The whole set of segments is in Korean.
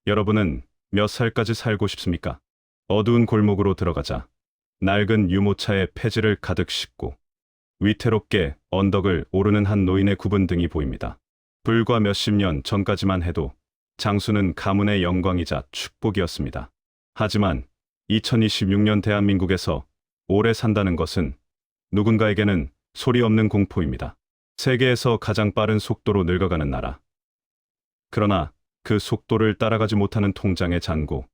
여러분은 몇 살까지 살고 싶습니까? 어두운 골목으로 들어가자 낡은 유모차에 폐지를 가득 싣고 위태롭게 언덕을 오르는 한 노인의 굽은 등이 보입니다. 불과 몇십 년 전까지만 해도 장수는 가문의 영광이자 축복이었습니다. 하지만 2026년 대한민국에서 오래 산다는 것은 누군가에게는 소리 없는 공포입니다. 세계에서 가장 빠른 속도로 늙어가는 나라. 그러나 그 속도를 따라가지 못하는 통장의 잔고.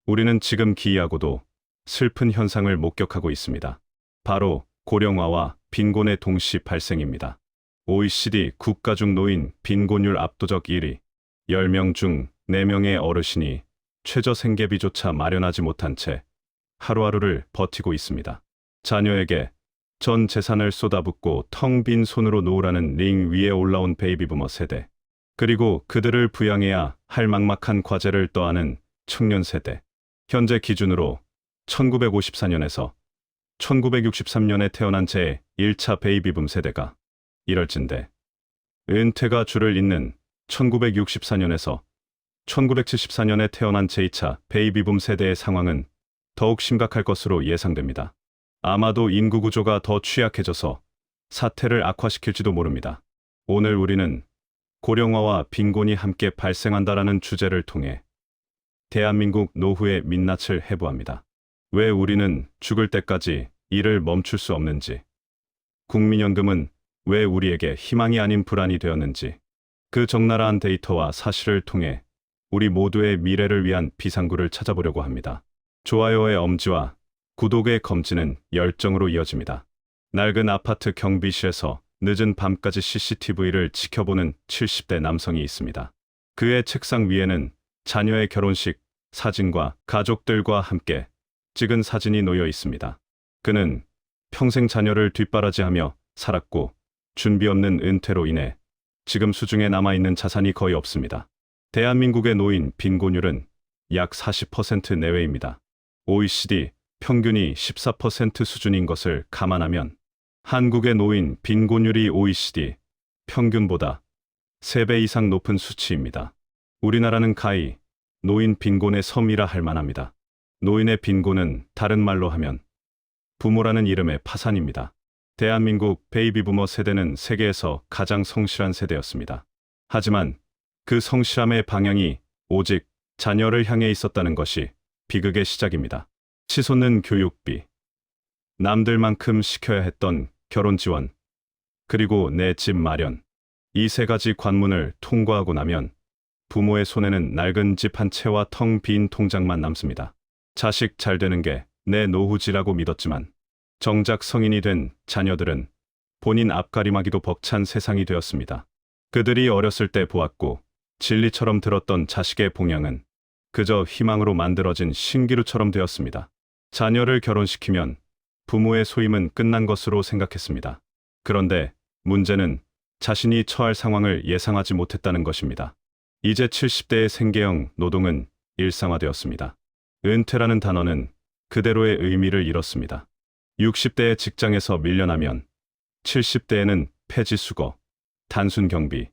우리는 지금 기이하고도 슬픈 현상을 목격하고 있습니다. 바로 고령화와 빈곤의 동시 발생입니다. OECD 국가 중 노인 빈곤율 압도적 1위. 10명 중 4명의 어르신이 최저 생계비조차 마련하지 못한 채 하루하루를 버티고 있습니다. 자녀에게 전 재산을 쏟아붓고 텅 빈 손으로 놓으라는 링 위에 올라온 베이비부머 세대. 그리고 그들을 부양해야 할 막막한 과제를 떠안은 청년 세대. 현재 기준으로 1954년에서 1963년에 태어난 제 1차 베이비붐 세대가 이럴진데, 은퇴가 줄을 잇는 1964년에서 1974년에 태어난 제2차 베이비붐 세대의 상황은 더욱 심각할 것으로 예상됩니다. 아마도 인구 구조가 더 취약해져서 사태를 악화시킬지도 모릅니다. 오늘 우리는 고령화와 빈곤이 함께 발생한다라는 주제를 통해 대한민국 노후의 민낯을 해부합니다. 왜 우리는 죽을 때까지 일을 멈출 수 없는지, 국민연금은 왜 우리에게 희망이 아닌 불안이 되었는지, 그 적나라한 데이터와 사실을 통해 우리 모두의 미래를 위한 비상구를 찾아보려고 합니다. 좋아요의 엄지와 구독의 검지는 열정으로 이어집니다. 낡은 아파트 경비실에서 늦은 밤까지 CCTV를 지켜보는 70대 남성이 있습니다. 그의 책상 위에는 자녀의 결혼식 사진과 가족들과 함께 찍은 사진이 놓여 있습니다. 그는 평생 자녀를 뒷바라지하며 살았고 준비 없는 은퇴로 인해 지금 수중에 남아있는 자산이 거의 없습니다. 대한민국의 노인 빈곤율은 약 40% 내외입니다. OECD 평균이 14% 수준인 것을 감안하면 한국의 노인 빈곤율이 OECD 평균보다 3배 이상 높은 수치입니다. 우리나라는 가히 노인 빈곤의 섬이라 할 만합니다. 노인의 빈곤은 다른 말로 하면 부모라는 이름의 파산입니다. 대한민국 베이비부머 세대는 세계에서 가장 성실한 세대였습니다. 하지만 그 성실함의 방향이 오직 자녀를 향해 있었다는 것이 비극의 시작입니다. 치솟는 교육비, 남들만큼 시켜야 했던 결혼 지원, 그리고 내 집 마련. 이 세 가지 관문을 통과하고 나면 부모의 손에는 낡은 집 한 채와 텅 빈 통장만 남습니다. 자식 잘 되는 게 내 노후지라고 믿었지만 정작 성인이 된 자녀들은 본인 앞가림하기도 벅찬 세상이 되었습니다. 그들이 어렸을 때 보았고 진리처럼 들었던 자식의 봉양은 그저 희망으로 만들어진 신기루처럼 되었습니다. 자녀를 결혼시키면 부모의 소임은 끝난 것으로 생각했습니다. 그런데 문제는 자신이 처할 상황을 예상하지 못했다는 것입니다. 이제 70대의 생계형 노동은 일상화되었습니다. 은퇴라는 단어는 그대로의 의미를 잃었습니다. 60대의 직장에서 밀려나면 70대에는 폐지수거, 단순 경비,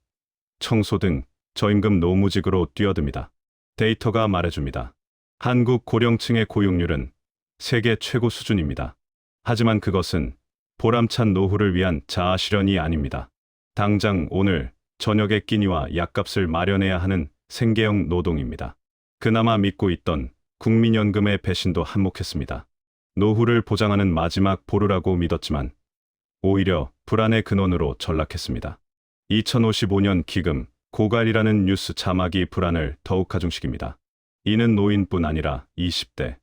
청소 등 저임금 노무직으로 뛰어듭니다. 데이터가 말해줍니다. 한국 고령층의 고용률은 세계 최고 수준입니다. 하지만 그것은 보람찬 노후를 위한 자아 실현이 아닙니다. 당장 오늘 저녁의 끼니와 약값을 마련해야 하는 생계형 노동입니다. 그나마 믿고 있던 국민연금의 배신도 한몫했습니다. 노후를 보장하는 마지막 보루라고 믿었지만 오히려 불안의 근원으로 전락했습니다. 2055년 기금 고갈이라는 뉴스 자막이 불안을 더욱 가중시킵니다. 이는 노인뿐 아니라 20대,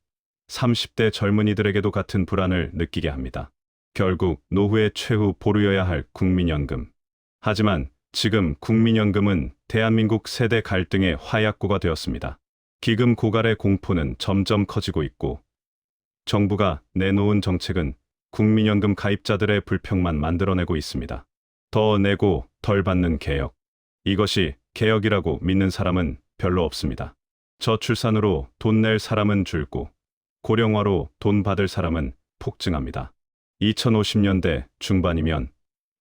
30대 젊은이들에게도 같은 불안을 느끼게 합니다. 결국 노후의 최후 보루여야 할 국민연금. 하지만 지금 국민연금은 대한민국 세대 갈등의 화약고가 되었습니다. 기금 고갈의 공포는 점점 커지고 있고 정부가 내놓은 정책은 국민연금 가입자들의 불평만 만들어내고 있습니다. 더 내고 덜 받는 개혁. 이것이 개혁이라고 믿는 사람은 별로 없습니다. 저출산으로 돈 낼 사람은 줄고 고령화로 돈 받을 사람은 폭증합니다. 2050년대 중반이면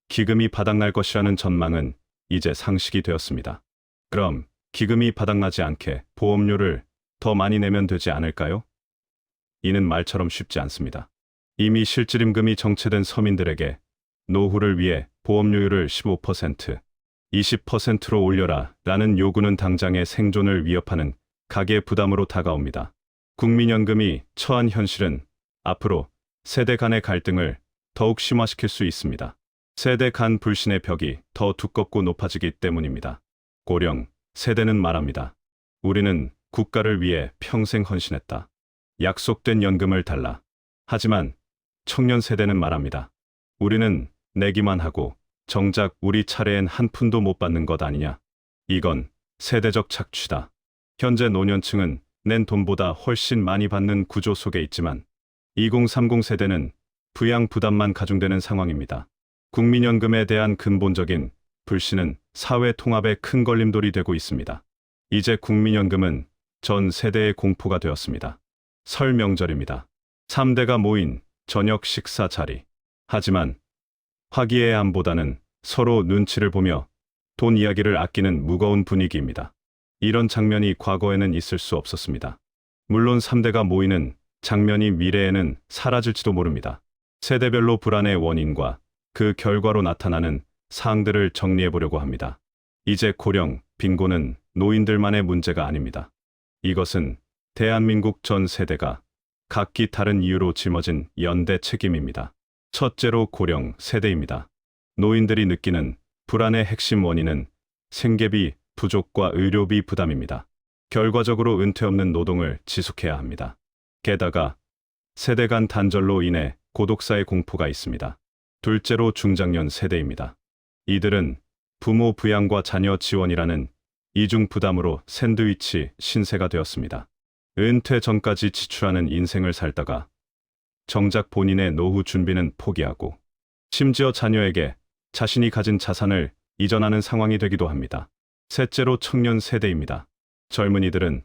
기금이 바닥날 것이라는 전망은 이제 상식이 되었습니다. 그럼 기금이 바닥나지 않게 보험료를 더 많이 내면 되지 않을까요? 이는 말처럼 쉽지 않습니다. 이미 실질임금이 정체된 서민들에게 노후를 위해 보험료율을 15%, 20%로 올려라 라는 요구는 당장의 생존을 위협하는 가계 부담으로 다가옵니다. 국민연금이 처한 현실은 앞으로 세대 간의 갈등을 더욱 심화시킬 수 있습니다. 세대 간 불신의 벽이 더 두껍고 높아지기 때문입니다. 고령 세대는 말합니다. 우리는 국가를 위해 평생 헌신했다. 약속된 연금을 달라. 하지만 청년 세대는 말합니다. 우리는 내기만 하고 정작 우리 차례엔 한 푼도 못 받는 것 아니냐. 이건 세대적 착취다. 현재 노년층은 낸 돈보다 훨씬 많이 받는 구조 속에 있지만 2030 세대는 부양 부담만 가중되는 상황입니다. 국민연금에 대한 근본적인 불신은 사회 통합의 큰 걸림돌이 되고 있습니다. 이제 국민연금은 전 세대의 공포가 되었습니다. 설 명절입니다. 3대가 모인 저녁 식사 자리. 하지만 화기애애함보다는 서로 눈치를 보며 돈 이야기를 아끼는 무거운 분위기입니다. 이런 장면이 과거에는 있을 수 없었습니다. 물론 3대가 모이는 장면이 미래에는 사라질지도 모릅니다. 세대별로 불안의 원인과 그 결과로 나타나는 사항들을 정리해 보려고 합니다. 이제 고령, 빈곤은 노인들만의 문제가 아닙니다. 이것은 대한민국 전 세대가 각기 다른 이유로 짊어진 연대 책임입니다. 첫째로 고령 세대입니다. 노인들이 느끼는 불안의 핵심 원인은 생계비 부족과 의료비 부담입니다. 결과적으로 은퇴 없는 노동을 지속해야 합니다. 게다가 세대 간 단절로 인해 고독사의 공포가 있습니다. 둘째로 중장년 세대입니다. 이들은 부모 부양과 자녀 지원이라는 이중 부담으로 샌드위치 신세가 되었습니다. 은퇴 전까지 지출하는 인생을 살다가 정작 본인의 노후 준비는 포기하고 심지어 자녀에게 자신이 가진 자산을 이전하는 상황이 되기도 합니다. 셋째로 청년 세대입니다. 젊은이들은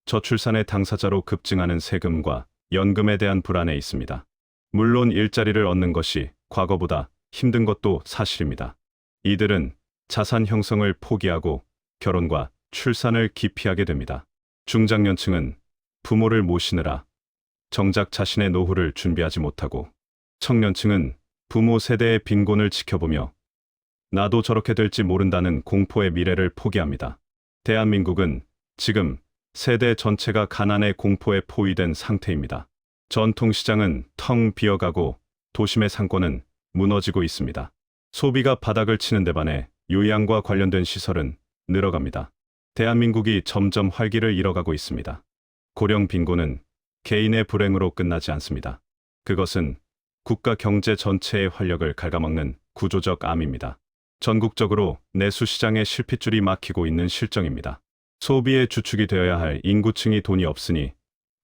저출산의 당사자로 급증하는 세금과 연금에 대한 불안에 있습니다. 물론 일자리를 얻는 것이 과거보다 힘든 것도 사실입니다. 이들은 자산 형성을 포기하고 결혼과 출산을 기피하게 됩니다. 중장년층은 부모를 모시느라 정작 자신의 노후를 준비하지 못하고 청년층은 부모 세대의 빈곤을 지켜보며 나도 저렇게 될지 모른다는 공포의 미래를 포기합니다. 대한민국은 지금 세대 전체가 가난의 공포에 포위된 상태입니다. 전통시장은 텅 비어가고 도심의 상권은 무너지고 있습니다. 소비가 바닥을 치는 데 반해 요양과 관련된 시설은 늘어갑니다. 대한민국이 점점 활기를 잃어가고 있습니다. 고령 빈곤은 개인의 불행으로 끝나지 않습니다. 그것은 국가 경제 전체의 활력을 갉아먹는 구조적 암입니다. 전국적으로 내수시장의 실핏줄이 막히고 있는 실정입니다. 소비의 주축이 되어야 할 인구층이 돈이 없으니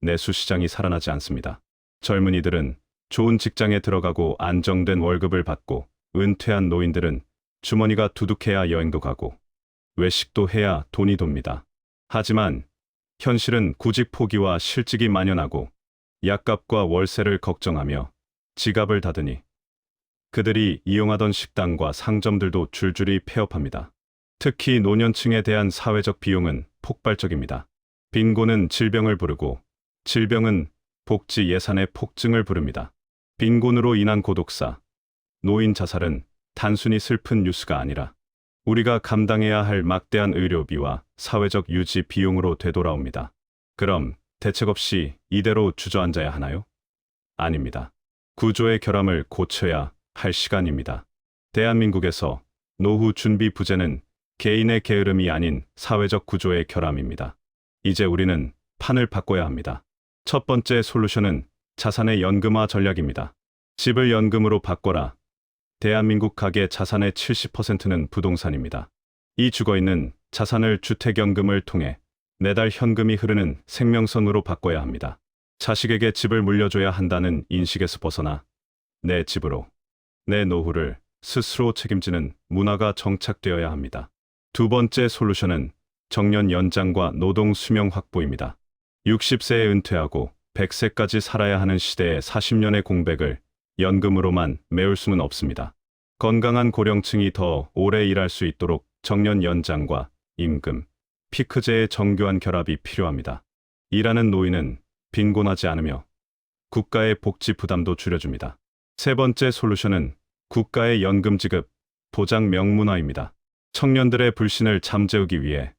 내수시장이 살아나지 않습니다. 젊은이들은 좋은 직장에 들어가고 안정된 월급을 받고 은퇴한 노인들은 주머니가 두둑해야 여행도 가고 외식도 해야 돈이 돕니다. 하지만 현실은 구직 포기와 실직이 만연하고 약값과 월세를 걱정하며 지갑을 닫으니 그들이 이용하던 식당과 상점들도 줄줄이 폐업합니다. 특히 노년층에 대한 사회적 비용은 폭발적입니다. 빈곤은 질병을 부르고 질병은 복지 예산의 폭증을 부릅니다. 빈곤으로 인한 고독사, 노인 자살은 단순히 슬픈 뉴스가 아니라 우리가 감당해야 할 막대한 의료비와 사회적 유지 비용으로 되돌아옵니다. 그럼 대책 없이 이대로 주저앉아야 하나요? 아닙니다. 구조의 결함을 고쳐야 할 시간입니다. 대한민국에서 노후 준비 부재는 개인의 게으름이 아닌 사회적 구조의 결함입니다. 이제 우리는 판을 바꿔야 합니다. 첫 번째 솔루션은 자산의 연금화 전략입니다. 집을 연금으로 바꿔라. 대한민국 가계 자산의 70%는 부동산입니다. 이 죽어있는 자산을 주택연금을 통해 매달 현금이 흐르는 생명선으로 바꿔야 합니다. 자식에게 집을 물려줘야 한다는 인식에서 벗어나 내 집으로, 내 노후를 스스로 책임지는 문화가 정착되어야 합니다. 두 번째 솔루션은 정년 연장과 노동 수명 확보입니다. 60세에 은퇴하고 100세까지 살아야 하는 시대의 40년의 공백을 연금으로만 메울 수는 없습니다. 건강한 고령층이 더 오래 일할 수 있도록 정년 연장과 임금, 피크제의 정교한 결합이 필요합니다. 일하는 노인은 빈곤하지 않으며 국가의 복지 부담도 줄여줍니다. 세 번째 솔루션은 국가의 연금 지급, 보장 명문화입니다. 청년들의 불신을 잠재우기 위해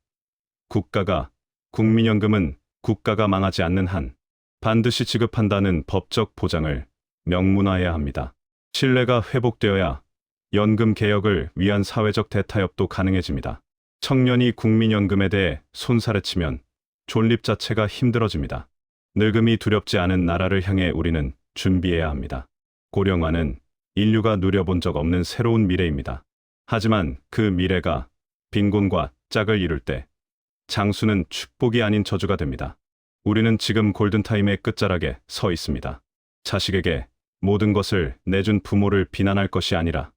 국민연금은 국가가 망하지 않는 한 반드시 지급한다는 법적 보장을 명문화해야 합니다. 신뢰가 회복되어야 연금 개혁을 위한 사회적 대타협도 가능해집니다. 청년이 국민연금에 대해 손살에 치면 존립 자체가 힘들어집니다. 늙음이 두렵지 않은 나라를 향해 우리는 준비해야 합니다. 고령화는 인류가 누려본 적 없는 새로운 미래입니다. 하지만 그 미래가 빈곤과 짝을 이룰 때 장수는 축복이 아닌 저주가 됩니다. 우리는 지금 골든타임의 끝자락에 서 있습니다. 자식에게 모든 것을 내준 부모를 비난할 것이 아니라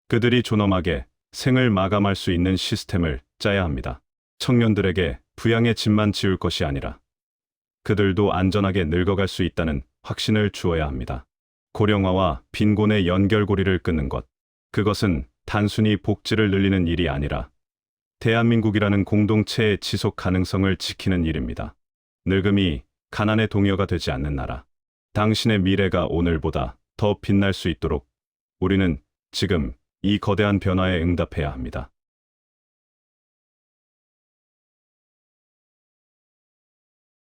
그들이 존엄하게 생을 마감할 수 있는 시스템을 짜야 합니다. 청년들에게 부양의 짐만 지울 것이 아니라 그들도 안전하게 늙어갈 수 있다는 확신을 주어야 합니다. 고령화와 빈곤의 연결고리를 끊는 것, 그것은 단순히 복지를 늘리는 일이 아니라 대한민국이라는 공동체의 지속 가능성을 지키는 일입니다. 늙음이 가난의 동요가 되지 않는 나라, 당신의 미래가 오늘보다 더 빛날 수 있도록 우리는 지금 이 거대한 변화에 응답해야 합니다.